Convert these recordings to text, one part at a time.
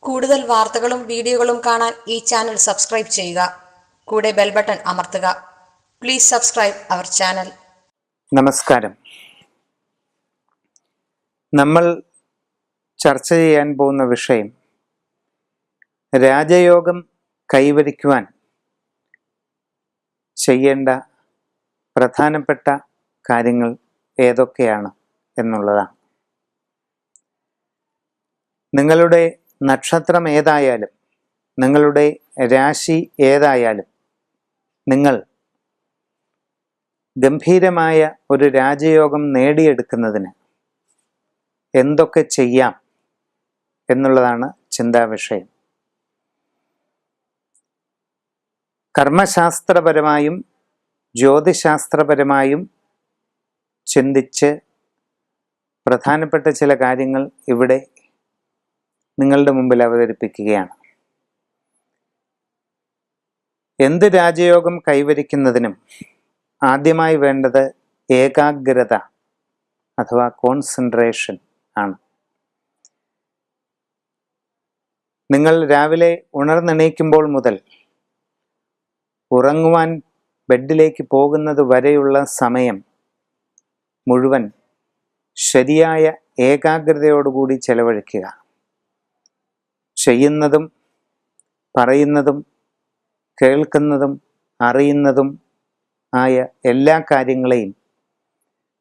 കൂടുതൽ വാർത്തകളും വീഡിയോകളും കാണാൻ ഈ ചാനൽ സബ്സ്ക്രൈബ് ചെയ്യുക. കൂടെ ബെൽ ബട്ടൺ അമർത്തുക. Please subscribe our channel. നമസ്കാരം. നമ്മൾ ചർച്ച ചെയ്യാൻ പോകുന്ന വിഷയം രാജയോഗം കൈവരിക്കുവാൻ ചെയ്യേണ്ട പ്രധാനപ്പെട്ട കാര്യങ്ങൾ ഏതൊക്കെയാണ് എന്നുള്ളതാണ്. നിങ്ങളുടെ നക്ഷത്രം ഏതായാലും, നിങ്ങളുടെ രാശി ഏതായാലും, നിങ്ങൾ ഗംഭീരമായ ഒരു രാജയോഗം നേടിയെടുക്കുന്നതിന് എന്തൊക്കെ ചെയ്യാം എന്നുള്ളതാണ് ചിന്താവിഷയം. കർമ്മശാസ്ത്രപരമായും ജ്യോതിശാസ്ത്രപരമായും ചിന്തിച്ച് പ്രധാനപ്പെട്ട ചില കാര്യങ്ങൾ ഇവിടെ നിങ്ങളുടെ മുമ്പിൽ അവതരിപ്പിക്കുകയാണ്. എന്ത് രാജയോഗം കൈവരിക്കുന്നതിനും ആദ്യമായി വേണ്ടത് ഏകാഗ്രത അഥവാ കോൺസെൻട്രേഷൻ ആണ്. നിങ്ങൾ രാവിലെ ഉണർന്നെണീക്കുമ്പോൾ മുതൽ ഉറങ്ങുവാൻ ബെഡിലേക്ക് പോകുന്നത് വരെയുള്ള സമയം മുഴുവൻ ശരിയായ ഏകാഗ്രതയോടുകൂടി ചെലവഴിക്കുക. ചെയ്യുന്നതും പറയുന്നതും കേൾക്കുന്നതും അറിയുന്നതും ആയ എല്ലാ കാര്യങ്ങളെയും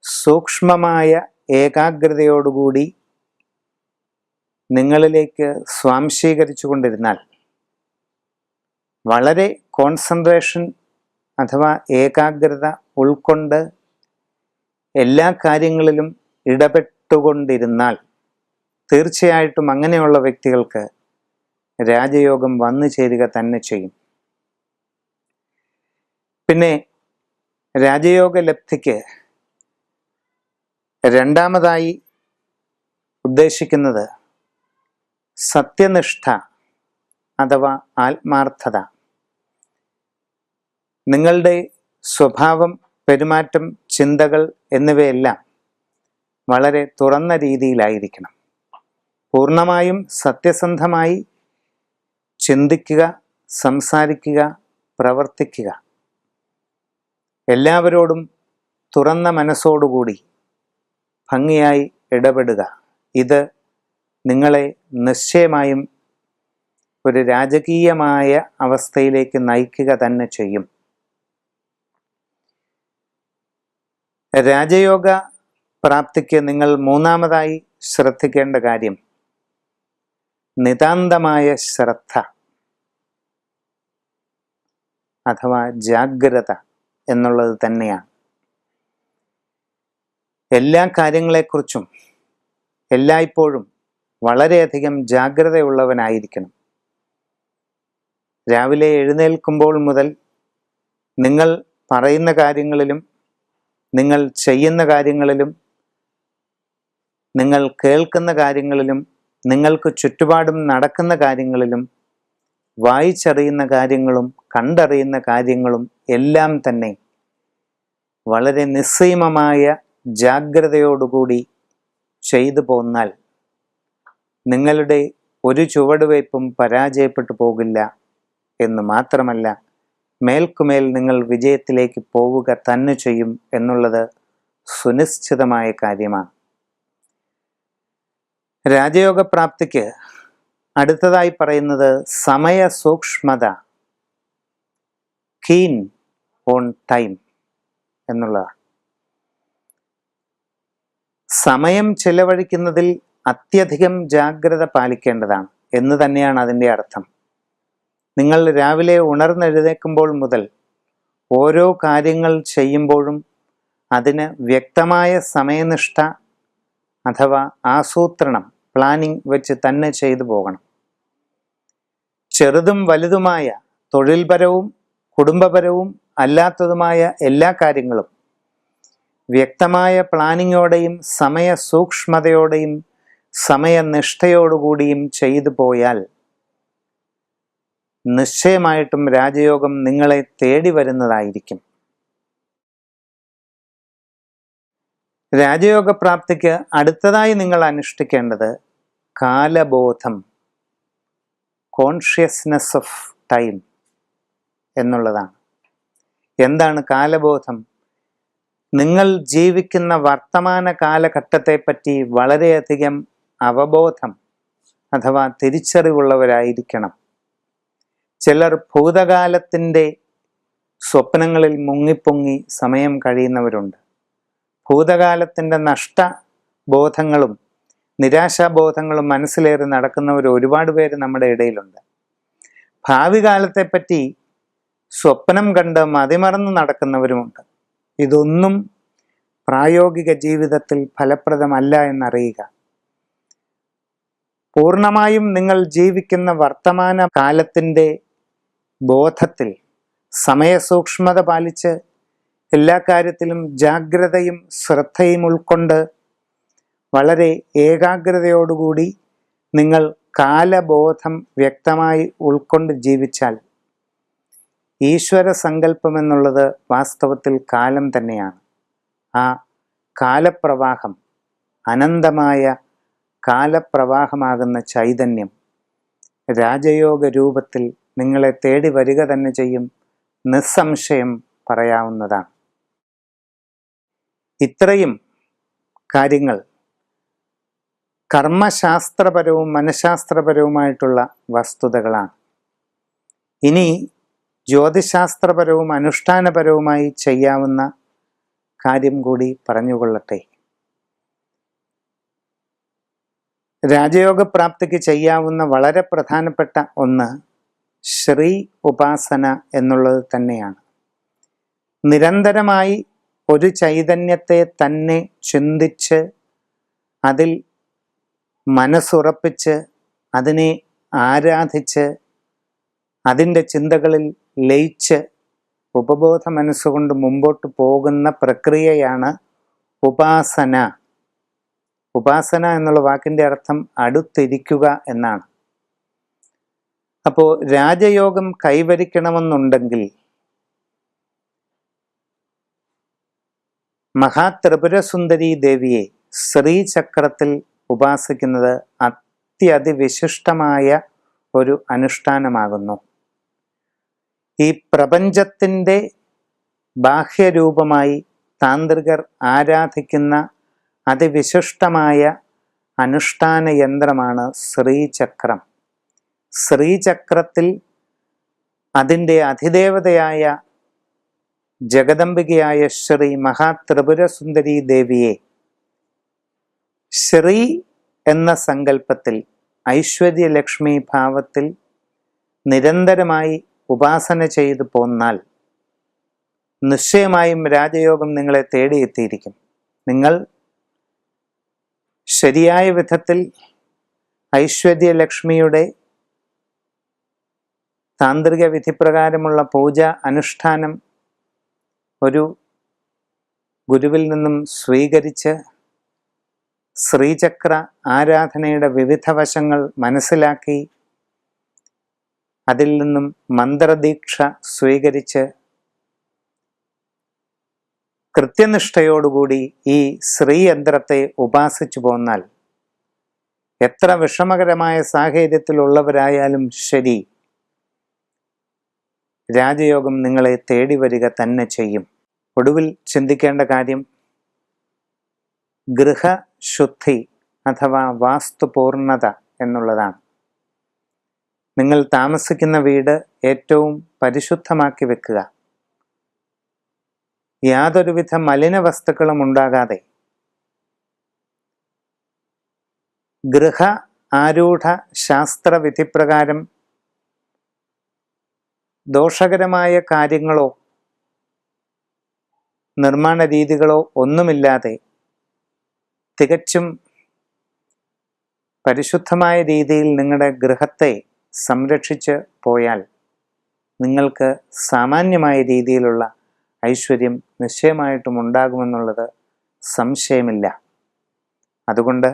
സൂക്ഷ്മമായ ഏകാഗ്രതയോടുകൂടി നിങ്ങളിലേക്ക് സ്വാംശീകരിച്ചു കൊണ്ടിരുന്നാൽ, വളരെ കോൺസെൻട്രേഷൻ അഥവാ ഏകാഗ്രത ഉൾക്കൊണ്ട് എല്ലാ കാര്യങ്ങളിലും ഇടപെട്ടുകൊണ്ടിരുന്നാൽ തീർച്ചയായിട്ടും അങ്ങനെയുള്ള വ്യക്തികൾക്ക് രാജയോഗം വന്നു ചേരുക തന്നെ ചെയ്യും. പിന്നെ രാജയോഗ ലബ്ധിക്ക് രണ്ടാമതായി ഉദ്ദേശിക്കുന്നത് സത്യനിഷ്ഠ അഥവാ ആത്മാർത്ഥത. നിങ്ങളുടെ സ്വഭാവം, പെരുമാറ്റം, ചിന്തകൾ എന്നിവയെല്ലാം വളരെ തുറന്ന രീതിയിലായിരിക്കണം. പൂർണ്ണമായും സത്യസന്ധമായി ചിന്തിക്കുക, സംസാരിക്കുക, പ്രവർത്തിക്കുക. എല്ലാവരോടും തുറന്ന മനസ്സോടുകൂടി ഭംഗിയായി ഇടപെടുക. ഇത് നിങ്ങളെ നിശ്ചയമായും ഒരു രാജകീയമായ അവസ്ഥയിലേക്ക് നയിക്കുക തന്നെ ചെയ്യും. രാജയോഗ പ്രാപ്തിക്ക് നിങ്ങൾ മൂന്നാമതായി ശ്രദ്ധിക്കേണ്ട കാര്യം നിതാന്തമായ ശ്രദ്ധ അഥവാ ജാഗ്രത എന്നുള്ളത് തന്നെയാണ്. എല്ലാ കാര്യങ്ങളെക്കുറിച്ചും എല്ലായ്പ്പോഴും വളരെയധികം ജാഗ്രതയുള്ളവനായിരിക്കണം. രാവിലെ എഴുന്നേൽക്കുമ്പോൾ മുതൽ നിങ്ങൾ പറയുന്ന കാര്യങ്ങളിലും, നിങ്ങൾ ചെയ്യുന്ന കാര്യങ്ങളിലും, നിങ്ങൾ കേൾക്കുന്ന കാര്യങ്ങളിലും, നിങ്ങൾക്ക് ചുറ്റുപാടും നടക്കുന്ന കാര്യങ്ങളിലും, വായിച്ചറിയുന്ന കാര്യങ്ങളും കണ്ടറിയുന്ന കാര്യങ്ങളും എല്ലാം തന്നെ വളരെ നിസ്സീമമായ ജാഗ്രതയോടുകൂടി ചെയ്തു പോന്നാൽ നിങ്ങളുടെ ഒരു ചുവടുവയ്പും പരാജയപ്പെട്ടു പോകില്ല എന്ന് മാത്രമല്ല, മേൽക്കുമേൽ നിങ്ങൾ വിജയത്തിലേക്ക് പോവുക തന്നെ ചെയ്യും എന്നുള്ളത് സുനിശ്ചിതമായ കാര്യമാണ്. രാജയോഗ പ്രാപ്തിക്ക് അടുത്തതായി പറയുന്നത് സമയ സൂക്ഷ്മത, കീൻ ഓൺ ടൈം എന്നുള്ളതാണ്. സമയം ചെലവഴിക്കുന്നതിൽ അത്യധികം ജാഗ്രത പാലിക്കേണ്ടതാണ് എന്ന് തന്നെയാണ് അതിൻ്റെ അർത്ഥം. നിങ്ങൾ രാവിലെ ഉണർന്നെഴുന്നേൽക്കുമ്പോൾ മുതൽ ഓരോ കാര്യങ്ങൾ ചെയ്യുമ്പോഴും അതിന് വ്യക്തമായ സമയനിഷ്ഠ അഥവാ ആസൂത്രണം, പ്ലാനിംഗ് വെച്ച് തന്നെ ചെയ്തു പോകണം. ചെറുതും വലുതുമായ തൊഴിൽപരവും കുടുംബപരവും അല്ലാത്തതുമായ എല്ലാ കാര്യങ്ങളും വ്യക്തമായ പ്ലാനിങ്ങോടെയും സമയ സൂക്ഷ്മതയോടെയും സമയനിഷ്ഠയോടുകൂടിയും ചെയ്തു പോയാൽ നിശ്ചയമായിട്ടും രാജയോഗം നിങ്ങളെ തേടി വരുന്നതായിരിക്കും. രാജയോഗ പ്രാപ്തിക്ക് അടുത്തതായി നിങ്ങൾ അനുഷ്ഠിക്കേണ്ടത് കാലബോധം കോൺഷ്യസ്നെസ് ഓഫ് ടൈം എന്നുള്ളതാണ്. എന്താണ് കാലബോധം? നിങ്ങൾ ജീവിക്കുന്ന വർത്തമാന കാലഘട്ടത്തെപ്പറ്റി വളരെയധികം അവബോധം അഥവാ തിരിച്ചറിവുള്ളവരായിരിക്കണം. ചിലർ ഭൂതകാലത്തിൻ്റെ സ്വപ്നങ്ങളിൽ മുങ്ങിപ്പൊങ്ങി സമയം കഴിയുന്നവരുണ്ട്. ഭൂതകാലത്തിൻ്റെ നഷ്ടബോധങ്ങളും നിരാശാബോധങ്ങളും മനസ്സിലേറി നടക്കുന്നവർ ഒരുപാട് പേര് നമ്മുടെ ഇടയിലുണ്ട്. ഭാവി കാലത്തെപ്പറ്റി സ്വപ്നം കണ്ട് മതിമറന്ന് നടക്കുന്നവരുമുണ്ട്. ഇതൊന്നും പ്രായോഗിക ജീവിതത്തിൽ ഫലപ്രദമല്ല എന്നറിയുക. പൂർണ്ണമായും നിങ്ങൾ ജീവിക്കുന്ന വർത്തമാന കാലത്തിൻ്റെ ബോധത്തിൽ സമയസൂക്ഷ്മത പാലിച്ച് എല്ലാ കാര്യത്തിലും ജാഗ്രതയും ശ്രദ്ധയും ഉൾക്കൊണ്ട് വളരെ ഏകാഗ്രതയോടുകൂടി നിങ്ങൾ കാലബോധം വ്യക്തമായി ഉൾക്കൊണ്ട് ജീവിച്ചാൽ ഈശ്വര സങ്കല്പം എന്നുള്ളത് വാസ്തവത്തിൽ കാലം തന്നെയാണ്. ആ കാലപ്രവാഹം, അനന്തമായ കാലപ്രവാഹമാകുന്ന ചൈതന്യം രാജയോഗ രൂപത്തിൽ നിങ്ങളെ തേടി വരിക തന്നെ ചെയ്യും, നിസ്സംശയം പറയാവുന്നതാണ്. ഇത്രയും കാര്യങ്ങൾ കർമ്മശാസ്ത്രപരവും മനഃശാസ്ത്രപരവുമായിട്ടുള്ള വസ്തുതകളാണ്. ഇനി ജ്യോതിശാസ്ത്രപരവും അനുഷ്ഠാനപരവുമായി ചെയ്യാവുന്ന കാര്യം കൂടി പറഞ്ഞുകൊള്ളട്ടെ. രാജയോഗ പ്രാപ്തിക്ക് ചെയ്യാവുന്ന വളരെ പ്രധാനപ്പെട്ട ഒന്ന് ശ്രീ ഉപാസന എന്നുള്ളത് തന്നെയാണ്. നിരന്തരമായി ഒരു ചൈതന്യത്തെ തന്നെ ചിന്തിച്ച് അതിൽ മനസ്സുറപ്പിച്ച് അതിനെ ആരാധിച്ച് അതിൻ്റെ ചിന്തകളിൽ ലയിച്ച് ഉപബോധ മനസ്സുകൊണ്ട് മുമ്പോട്ട് പോകുന്ന പ്രക്രിയയാണ് ഉപാസന. ഉപാസന എന്നുള്ള വാക്കിൻ്റെ അർത്ഥം അടുത്തിരിക്കുക എന്നാണ്. അപ്പോൾ രാജയോഗം കൈവരിക്കണമെന്നുണ്ടെങ്കിൽ മഹാത്രിപുരസുന്ദരി ദേവിയെ ശ്രീചക്രത്തിൽ ഉപാസിക്കുന്നത് അത്യതിവിശിഷ്ടമായ ഒരു അനുഷ്ഠാനമാകുന്നു. ഈ പ്രപഞ്ചത്തിൻ്റെ ബാഹ്യരൂപമായി താന്ത്രികർ ആരാധിക്കുന്ന അതിവിശിഷ്ടമായ അനുഷ്ഠാന യന്ത്രമാണ് ശ്രീചക്രം. ശ്രീചക്രത്തിൽ അതിൻ്റെ അധിദേവതയായ ജഗദംബികയായ ശ്രീ മഹാത്രിപുരസുന്ദരി ദേവിയെ ശ്രീ എന്ന സങ്കല്പത്തിൽ ഐശ്വര്യലക്ഷ്മി ഭാവത്തിൽ നിരന്തരമായി ഉപാസന ചെയ്തു പോന്നാൽ നിശ്ചയമായും രാജയോഗം നിങ്ങളെ തേടിയെത്തിയിരിക്കും. നിങ്ങൾ ശരിയായ വിധത്തിൽ ഐശ്വര്യലക്ഷ്മിയുടെ താന്ത്രിക വിധിപ്രകാരമുള്ള പൂജ അനുഷ്ഠാനം ഒരു ഗുരുവിൽ നിന്നും സ്വീകരിച്ച് ശ്രീചക്ര ആരാധനയുടെ വിവിധ വശങ്ങൾ മനസ്സിലാക്കി അതിൽ നിന്നും മന്ത്രദീക്ഷ സ്വീകരിച്ച് കൃത്യനിഷ്ഠയോടുകൂടി ഈ ശ്രീയന്ത്രത്തെ ഉപാസിച്ചു പോന്നാൽ എത്ര വിഷമകരമായ സാഹചര്യത്തിലുള്ളവരായാലും ശരി, രാജയോഗം നിങ്ങളെ തേടി വരിക തന്നെ ചെയ്യും. ഒടുവിൽ ചിന്തിക്കേണ്ട കാര്യം ഗൃഹശുദ്ധി അഥവാ വാസ്തുപൂർണത എന്നുള്ളതാണ്. നിങ്ങൾ താമസിക്കുന്ന വീട് ഏറ്റവും പരിശുദ്ധമാക്കി വെക്കുക. യാതൊരുവിധ മലിന വസ്തുക്കളും ഉണ്ടാകാതെ ഗൃഹ ആരൂഢ ശാസ്ത്രവിധിപ്രകാരം ദോഷകരമായ കാര്യങ്ങളോ നിർമ്മാണ രീതികളോ ഒന്നുമില്ലാതെ തികച്ചും പരിശുദ്ധമായ രീതിയിൽ നിങ്ങളുടെ ഗൃഹത്തെ സംരക്ഷിച്ച് പോയാൽ നിങ്ങൾക്ക് സാമാന്യമായ രീതിയിലുള്ള ഐശ്വര്യം നിശ്ചയമായിട്ടും ഉണ്ടാകുമെന്നുള്ളത് സംശയമില്ല. അതുകൊണ്ട്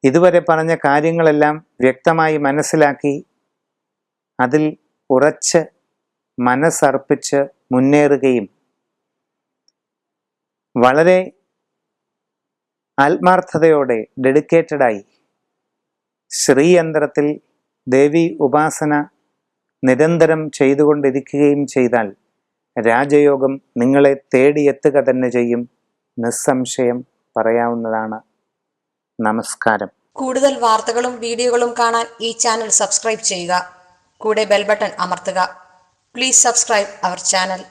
ഇതുവരെ പറഞ്ഞ കാര്യങ്ങളെല്ലാം വ്യക്തമായി മനസ്സിലാക്കി അതിൽ ഉറച്ച് മനസ്സർപ്പിച്ച് മുന്നേറുകയും വളരെ ആത്മാർത്ഥതയോടെ ഡെഡിക്കേറ്റഡായി ശ്രീയന്ത്രത്തിൽ ദേവി ഉപാസന നിരന്തരം ചെയ്തുകൊണ്ടിരിക്കുകയും ചെയ്താൽ രാജയോഗം നിങ്ങളെ തേടിയെത്തുക തന്നെ ചെയ്യും. നിസ്സംശയം പറയാവുന്നതാണ്. നമസ്കാരം. കൂടുതൽ വാർത്തകളും വീഡിയോകളും കാണാൻ ഈ ചാനൽ സബ്സ്ക്രൈബ് ചെയ്യുക. കൂടെ ബെൽ ബട്ടൺ അമർത്തുക. Please subscribe our channel.